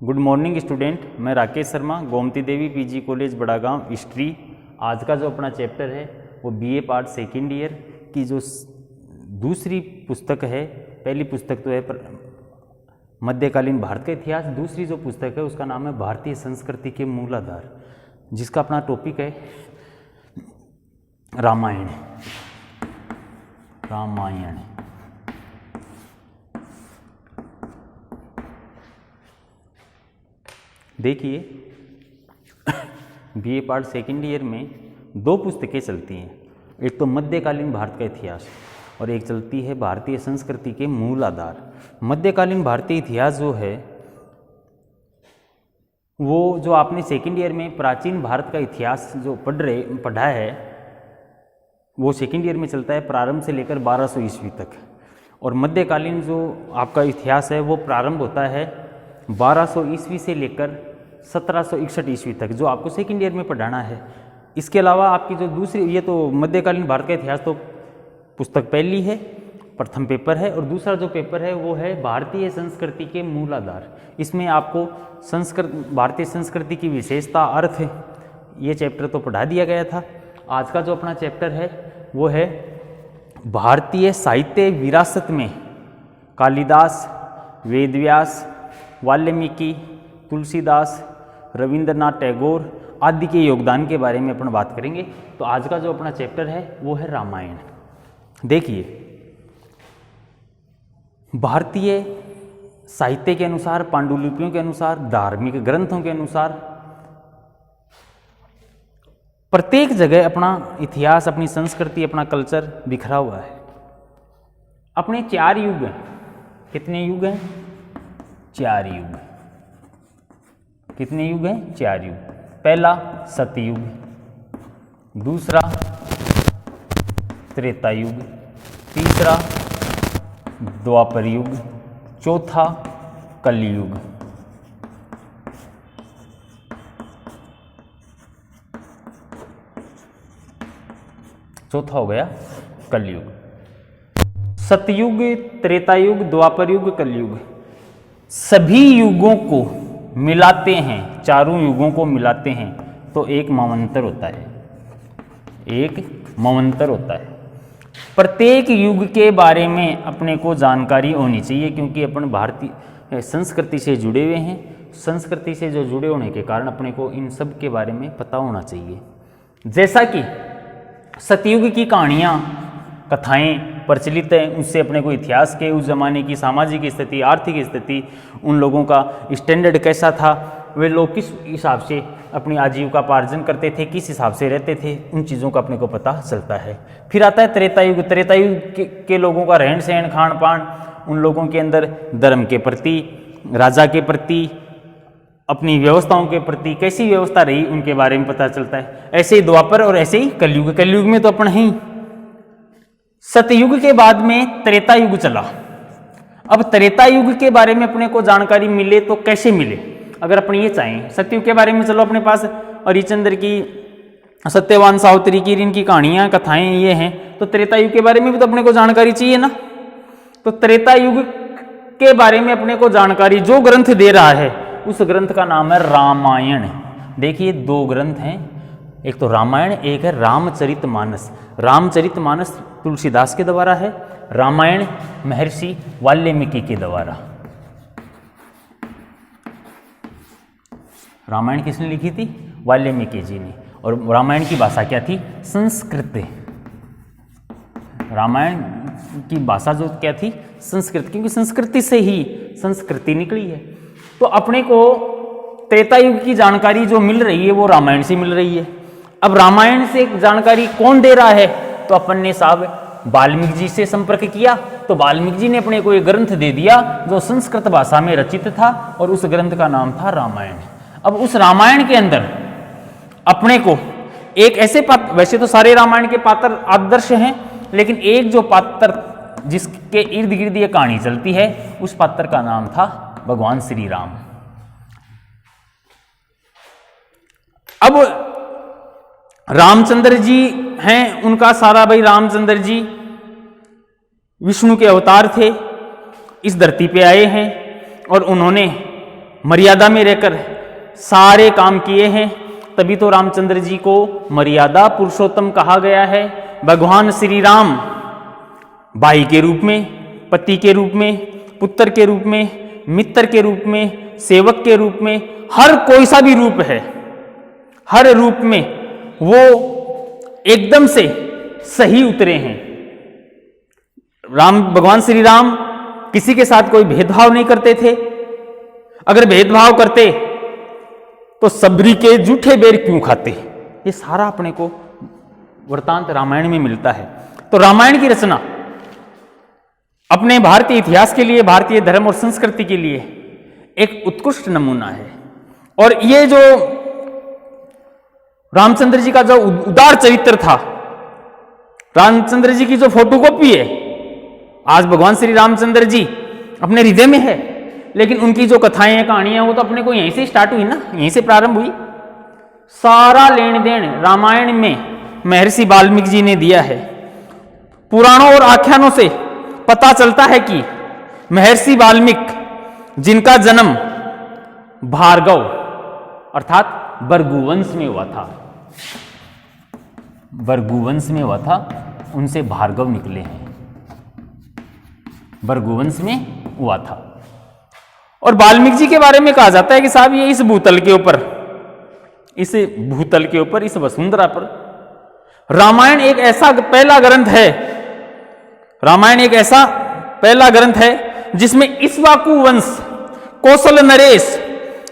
Good morning student, मैं राकेश शर्मा, गोमती देवी PG college Badagaon history. आज का जो अपना चैप्टर है वो बीए पार्ट सेकेंड ईयर की जो दूसरी पुस्तक है। पहली पुस्तक तो है मध्यकालीन भारत का इतिहास, दूसरी जो पुस्तक है उसका नाम है भारतीय संस्कृति के मूलाधार, जिसका अपना टॉपिक है रामायण। देखिए, बीए पार्ट सेकेंड ईयर में दो पुस्तकें चलती हैं, एक तो मध्यकालीन भारत का इतिहास और एक चलती है भारतीय संस्कृति के मूल आधार। मध्यकालीन भारतीय इतिहास जो है वो जो आपने सेकेंड ईयर में प्राचीन भारत का इतिहास जो पढ़ा है वो सेकेंड ईयर में चलता है प्रारंभ से लेकर 1200 ईस्वी तक, और मध्यकालीन जो आपका इतिहास है वो प्रारंभ होता है 1200 ईस्वी से लेकर 1761 ईस्वी तक, जो आपको सेकेंड ईयर में पढ़ाना है। इसके अलावा आपकी जो दूसरी, ये तो मध्यकालीन भारत का इतिहास तो पुस्तक पहली है, प्रथम पेपर है, और दूसरा जो पेपर है वो है भारतीय संस्कृति के मूल आधार। इसमें आपको भारतीय संस्कृति की विशेषता, अर्थ, ये चैप्टर तो पढ़ा दिया गया था। आज का जो अपना चैप्टर है वो है भारतीय साहित्य विरासत में कालिदास, वेदव्यास, वाल्मीकि, तुलसीदास, रविंद्रनाथ टैगोर आदि के योगदान के बारे में अपन बात करेंगे। तो आज का जो अपना चैप्टर है वो है रामायण। देखिए, भारतीय साहित्य के अनुसार, पांडुलिपियों के अनुसार, धार्मिक ग्रंथों के अनुसार प्रत्येक जगह अपना इतिहास, अपनी संस्कृति, अपना कल्चर बिखरा हुआ है। अपने 4 युग हैं। कितने युग हैं? 4 युग। कितने युग हैं? 4 युग। पहला सतयुग, दूसरा त्रेता युग, तीसरा द्वापर युग, चौथा कलयुग। चौथा हो गया कलयुग। सतयुग, त्रेता युग, द्वापर युग, कलयुग, सभी युगों को मिलाते हैं, चारों युगों को मिलाते हैं तो एक मवंतर होता है। एक मवंतर होता है। प्रत्येक युग के बारे में अपने को जानकारी होनी चाहिए, क्योंकि अपन भारतीय संस्कृति से जुड़े हुए हैं। संस्कृति से जो जुड़े होने के कारण अपने को इन सब के बारे में पता होना चाहिए। जैसा कि सतयुग की कहानियाँ, कथाएं प्रचलित है, उससे अपने को इतिहास के उस ज़माने की सामाजिक स्थिति, आर्थिक स्थिति, उन लोगों का स्टैंडर्ड कैसा था, वे लोग किस हिसाब से अपनी आजीविका पार्जन करते थे, किस हिसाब से रहते थे, उन चीज़ों का अपने को पता चलता है। फिर आता है त्रेता युग। त्रेता युग के लोगों का रहन सहन, खान पान, उन लोगों के अंदर धर्म के प्रति, राजा के प्रति, अपनी व्यवस्थाओं के प्रति कैसी व्यवस्था रही उनके बारे में पता चलता है। ऐसे ही द्वापर और ऐसे ही कलयुग। कलयुग में तो अपन ही सतयुग के बाद में त्रेता युग चला। अब त्रेता युग के बारे में अपने को जानकारी मिले तो कैसे मिले? अगर अपन ये चाहें, सतयुग के बारे में चलो अपने पास हरिश्चंद्र की, सत्यवान सावित्री की, इनकी कहानियां, कथाएं ये हैं, तो त्रेता युग के बारे में भी तो अपने को जानकारी चाहिए ना। तो त्रेता युग के बारे में अपने को जानकारी जो ग्रंथ दे रहा है उस ग्रंथ का नाम है रामायण। देखिए, 2 ग्रंथ हैं, एक तो रामायण, एक है रामचरितमानस। रामचरितमानस तुलसीदास के द्वारा है, रामायण महर्षि वाल्मीकि के द्वारा। रामायण किसने लिखी थी? वाल्मीकि जी ने। और रामायण की भाषा क्या थी? संस्कृत। रामायण की भाषा जो क्या थी? संस्कृत, क्योंकि संस्कृति से ही संस्कृति निकली है। तो अपने को त्रेता युग की जानकारी जो मिल रही है वो रामायण से मिल रही है। अब रामायण से जानकारी कौन दे रहा है? तो अपन ने साहब वाल्मीकि जी से संपर्क किया, तो वाल्मीकि जी ने अपने को एक ग्रंथ दे दिया जो संस्कृत भाषा में रचित था, और उस ग्रंथ का नाम था रामायण। अब उस रामायण के अंदर अपने को एक ऐसे पात्र, वैसे तो सारे रामायण के पात्र आदर्श हैं, लेकिन एक जो पात्र जिसके इर्द गिर्द ये कहानी चलती है, उस पात्र का नाम था भगवान श्री राम। अब रामचंद्र जी हैं, उनका सारा भाई रामचंद्र जी विष्णु के अवतार थे, इस धरती पे आए हैं और उन्होंने मर्यादा में रहकर सारे काम किए हैं, तभी तो रामचंद्र जी को मर्यादा पुरुषोत्तम कहा गया है। भगवान श्री राम भाई के रूप में, पति के रूप में, पुत्र के रूप में, मित्र के रूप में, सेवक के रूप में, हर कोई सा भी रूप है, हर रूप में वो एकदम से सही उतरे हैं। भगवान श्री राम किसी के साथ कोई भेदभाव नहीं करते थे। अगर भेदभाव करते तो सबरी के जूठे बेर क्यों खाते? ये सारा अपने को वृतांत रामायण में मिलता है। तो रामायण की रचना अपने भारतीय इतिहास के लिए, भारतीय धर्म और संस्कृति के लिए एक उत्कृष्ट नमूना है। और ये जो रामचंद्र जी का जो उदार चरित्र था, रामचंद्र जी की जो फोटोकॉपी है, आज भगवान श्री रामचंद्र जी अपने हृदय में है, लेकिन उनकी जो कथाएं हैं, कहानियां, वो तो अपने को यहीं से स्टार्ट हुई ना, यहीं से प्रारंभ हुई। सारा लेन देन रामायण में महर्षि वाल्मीकि जी ने दिया है। पुराणों और आख्यानों से पता चलता है कि महर्षि वाल्मीकि जिनका जन्म भार्गव अर्थात भृगुवंश में हुआ था, भृगुवंश में हुआ था, उनसे भार्गव निकले हैं, भृगुवंश में हुआ था। और वाल्मीकि जी के बारे में कहा जाता है कि साहब ये इस भूतल के ऊपर, इस भूतल के ऊपर, इस वसुंधरा पर रामायण एक ऐसा पहला ग्रंथ है, रामायण एक ऐसा पहला ग्रंथ है जिसमें इक्ष्वाकु वंश, कौशल नरेश,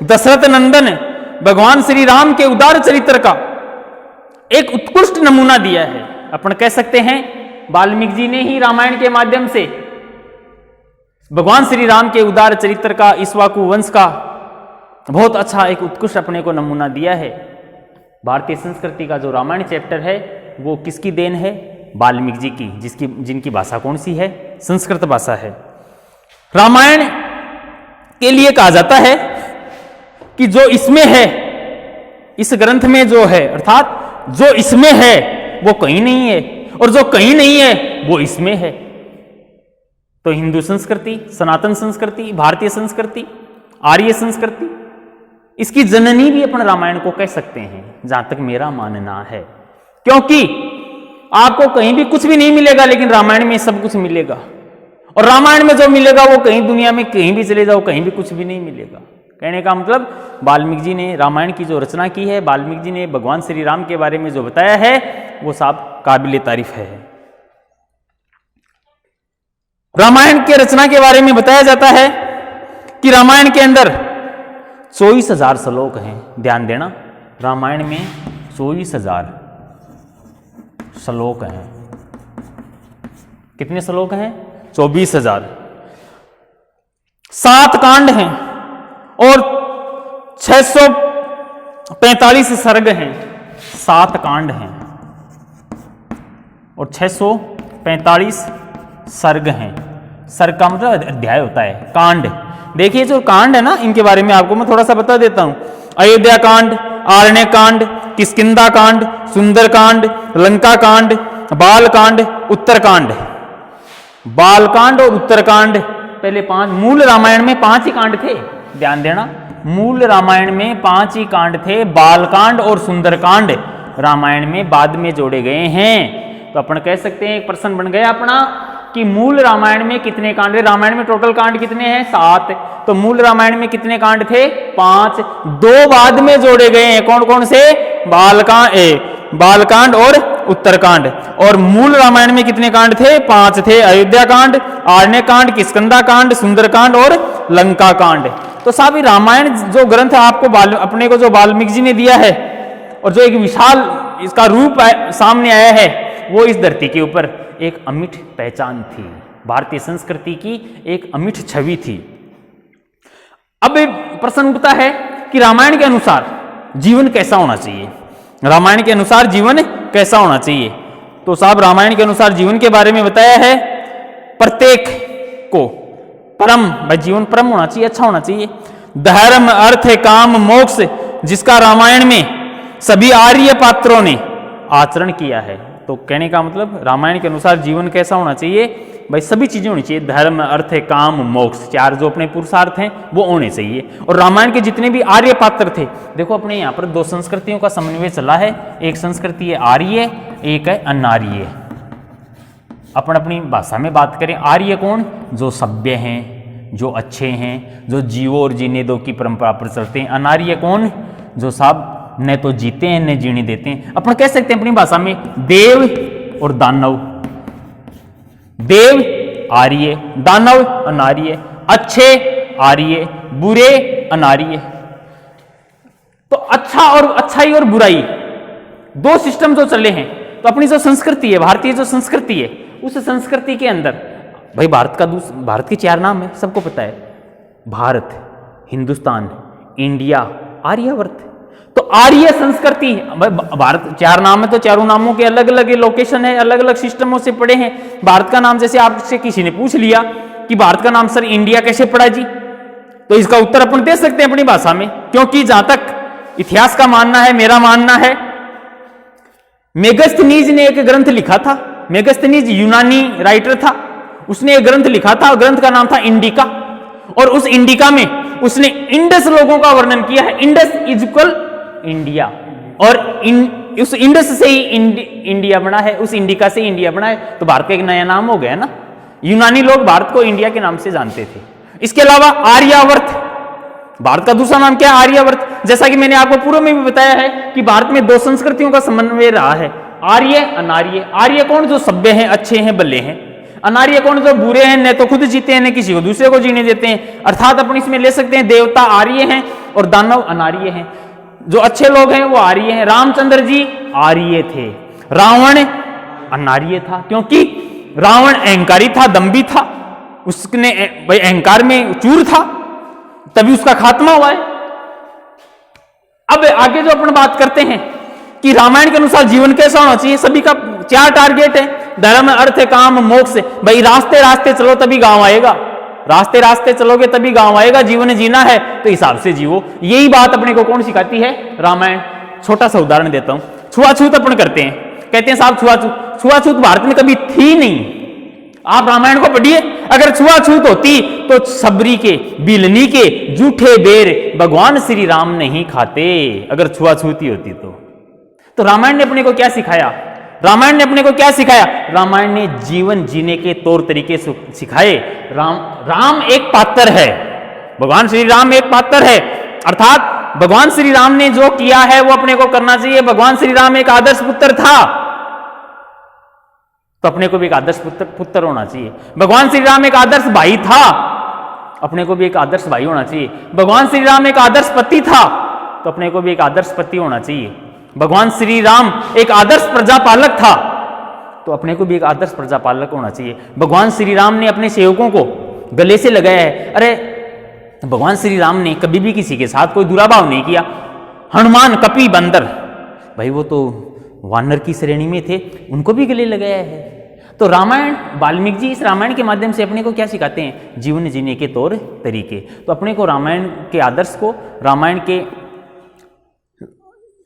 दशरथ नंदन भगवान श्री राम के उदार चरित्र का एक उत्कृष्ट नमूना दिया है। अपन कह सकते हैं वाल्मीकि जी ने ही रामायण के माध्यम से भगवान श्री राम के उदार चरित्र का, इक्ष्वाकु वंश का बहुत अच्छा एक उत्कृष्ट अपने को नमूना दिया है। भारतीय संस्कृति का जो रामायण चैप्टर है वो किसकी देन है? वाल्मीकि जी की, जिनकी भाषा कौन सी है? संस्कृत भाषा है। रामायण के लिए कहा जाता है कि जो इसमें है, इस ग्रंथ में जो है, अर्थात जो इसमें है वो कहीं नहीं है, और जो कहीं नहीं है वो इसमें है। तो हिंदू संस्कृति, सनातन संस्कृति, भारतीय संस्कृति, आर्य संस्कृति, इसकी जननी भी अपन रामायण को कह सकते हैं, जहां तक मेरा मानना है। क्योंकि आपको कहीं भी कुछ भी नहीं मिलेगा, लेकिन रामायण में सब कुछ मिलेगा। और रामायण में जो मिलेगा वो कहीं दुनिया में कहीं भी चले जाओ, कहीं भी कुछ भी नहीं मिलेगा। कहने का मतलब वाल्मीकि जी ने रामायण की जो रचना की है, वाल्मीकि जी ने भगवान श्री राम के बारे में जो बताया है, वो साहब काबिल तारीफ है। रामायण के रचना के बारे में बताया जाता है कि रामायण के अंदर 24,000 श्लोक हैं। ध्यान देना, रामायण में 24,000 श्लोक हैं। कितने श्लोक हैं? 24,000। 7 कांड हैं और 645 सर्ग हैं। 7 कांड हैं और 645 सर्ग हैं। सर्ग का मतलब अध्याय होता है, कांड। देखिए जो कांड है ना, इनके बारे में आपको मैं थोड़ा सा बता देता हूं। अयोध्या कांड, आरण्य कांड, किष्किंधा कांड, सुंदर कांड, लंका कांड, बाल कांड, उत्तरकांड। बाल कांड और उत्तरकांड पहले 5, मूल रामायण में 5 ही कांड थे। ध्यान देना, मूल रामायण में 5 ही कांड थे। बाल कांड और सुंदर कांड रामायण में बाद में जोड़े गए हैं। तो अपन कह सकते हैं, एक प्रश्न बन गया अपना कि मूल रामायण में कितने कांड है? रामायण में टोटल कांड कितने हैं? 7। तो मूल रामायण में कितने कांड थे? 5। 2 बाद में जोड़े गए हैं। कौन कौन से? बालकांड और उत्तरकांड। और मूल रामायण में कितने कांड थे? 5 थे। अयोध्या कांड, आरण्य कांड, किष्किंधा कांड, सुंदरकांड और लंका कांड। तो साहब रामायण जो ग्रंथ आपको अपने को जो वाल्मीकि जी ने दिया है, और जो एक विशाल इसका रूप सामने आया है, वो इस धरती के ऊपर एक अमिट पहचान थी। भारतीय संस्कृति की एक अमिट छवि थी। अब प्रश्न उठता है कि रामायण के अनुसार जीवन कैसा होना चाहिए? रामायण के अनुसार जीवन कैसा होना चाहिए? तो साहब रामायण के अनुसार जीवन के बारे में बताया है, प्रत्येक को परम, भाई जीवन परम होना चाहिए, अच्छा होना चाहिए। धर्म, अर्थ, काम, मोक्ष जिसका रामायण में सभी आर्य पात्रों ने आचरण किया है। तो कहने का मतलब रामायण के अनुसार जीवन कैसा होना चाहिए भाई सभी चीजें होनी चाहिए, धर्म अर्थ काम मोक्ष, चार जो अपने पुरुषार्थ हैं वो होने चाहिए। और रामायण के जितने भी आर्य पात्र थे, देखो अपने यहाँ पर दो संस्कृतियों का समन्वय चला है, एक संस्कृति है आर्य, एक है अनार्य। अपन अपनी भाषा में बात करें, आर्य कौन, जो सभ्य हैं, जो अच्छे हैं, जो जीवो और जीने दो की परंपरा पर चलते हैं। अनार्य कौन, जो साहब न तो जीते हैं न जीने देते हैं। अपन कह सकते हैं अपनी भाषा में देव और दानव, देव आर्य, दानव अनार्य, अच्छे आर्य, बुरे अनार्य। तो अच्छा और अच्छाई और बुराई दो सिस्टम जो चले हैं। तो अपनी जो संस्कृति है, भारतीय जो संस्कृति है, उस संस्कृति के अंदर भाई भारत के चार नाम है, सबको पता है, भारत, हिंदुस्तान, इंडिया, आर्यावर्त। तो आर्य संस्कृति, भारत चार नाम है तो चारों नामों के अलग अलग लोकेशन है, अलग अलग सिस्टमों से पड़े हैं। भारत का नाम जैसे आपसे किसी ने पूछ लिया कि भारत का नाम सर इंडिया कैसे पड़ा जी, तो इसका उत्तर अपन दे सकते हैं अपनी भाषा में, क्योंकि जहां तक इतिहास का मानना है, मेरा मानना है, मेगस्थनीज ने एक ग्रंथ लिखा था। मेगस्थनीज यूनानी राइटर था, उसने एक ग्रंथ लिखा था, ग्रंथ का नाम था इंडिका। और उस इंडिका में उसने इंडस लोगों का वर्णन किया है, इंडस इज इक्वल इंडिया, और उस इंडस से ही इंडिया बना है, उस इंडिका से इंडिया बना है। तो भारत का एक नया नाम हो गया ना, यूनानी लोग भारत को इंडिया के नाम से जानते थे। इसके अलावा आर्यावर्त, भारत का दूसरा नाम क्या है, आर्यावर्त। जैसा कि मैंने आपको पूर्व में भी बताया है कि भारत में दो संस्कृतियों का समन्वय रहा है, आर्य अनार्य। आर्य कौन, जो सभ्य हैं, अच्छे हैं, भले हैं। अनार्य कौन, जो बुरे हैं, न तो खुद जीते हैं न किसी को दूसरे को जीने देते हैं। अर्थात अपन इसमें ले सकते हैं देवता आर्य हैं और दानव अनार्य हैं। जो अच्छे लोग हैं वो आर्य हैं। रामचंद्र जी आर्य थे, रावण अनार्य था, क्योंकि रावण अहंकारी था, दंभी था, उसने भाई अहंकार में चूर था, तभी उसका खात्मा हुआ है। अब आगे जो अपन बात करते हैं कि रामायण के अनुसार जीवन कैसा होना चाहिए, सभी का चार टारगेट है, धर्म अर्थ काम मोक्ष। भाई रास्ते रास्ते चलो तभी गांव आएगा, रास्ते रास्ते चलोगे तभी गांव आएगा। जीवन जीना है तो हिसाब से जीवो, यही बात अपने को कौन सिखाती है, रामायण। छोटा सा उदाहरण देता हूं, छुआछूत अपन करते हैं, कहते हैं साहब छुआछूत भारत में कभी थी नहीं। आप रामायण को पढ़िए, अगर छुआछूत होती तो सबरी के, बिलनी के जूठे बेर भगवान श्री राम नहीं खाते, अगर छुआछूत ही होती तो रामायण ने अपने को क्या सिखाया, रामायण ने अपने को क्या सिखाया, रामायण ने जीवन जीने के तौर तरीके सिखाए। राम एक पात्र है, भगवान श्री राम एक पात्र है, अर्थात भगवान श्री राम ने जो किया है वो अपने को करना चाहिए। भगवान श्री राम एक आदर्श पुत्र था, तो अपने को भी एक आदर्श पुत्र होना चाहिए। भगवान श्री राम एक आदर्श भाई था, अपने को भी एक आदर्श भाई होना चाहिए। भगवान श्री राम एक आदर्श पति था, तो अपने को भी एक आदर्श पति होना चाहिए। भगवान श्री राम एक आदर्श प्रजापालक था, तो अपने को भी एक आदर्श प्रजापालक होना चाहिए। भगवान श्री राम ने अपने सेवकों को गले से लगाया है। अरे भगवान श्री राम ने कभी भी किसी के साथ कोई दुराभाव नहीं किया। हनुमान, कपि, बंदर, भाई वो तो वानर की श्रेणी में थे, उनको भी गले लगाया है। तो रामायण, वाल्मीकि जी इस रामायण के माध्यम से अपने को क्या सिखाते हैं, जीवन जीने के तौर तरीके। तो अपने को रामायण के आदर्श को, रामायण के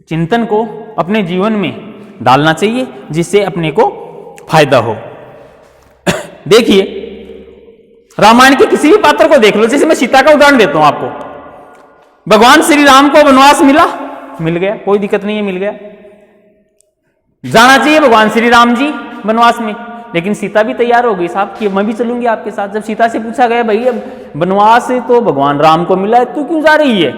चिंतन को अपने जीवन में डालना चाहिए, जिससे अपने को फायदा हो। देखिए रामायण के किसी भी पात्र को देख लो, जैसे मैं सीता का उदाहरण देता हूं आपको। भगवान श्री राम को वनवास मिला, मिल गया, कोई दिक्कत नहीं है, मिल गया, जाना चाहिए भगवान श्री राम जी वनवास में। लेकिन सीता भी तैयार हो गई साहब कि मैं भी चलूंगी आपके साथ। जब सीता से पूछा गया भाई अब वनवास तो भगवान राम को मिला है, तू क्यों जा रही है,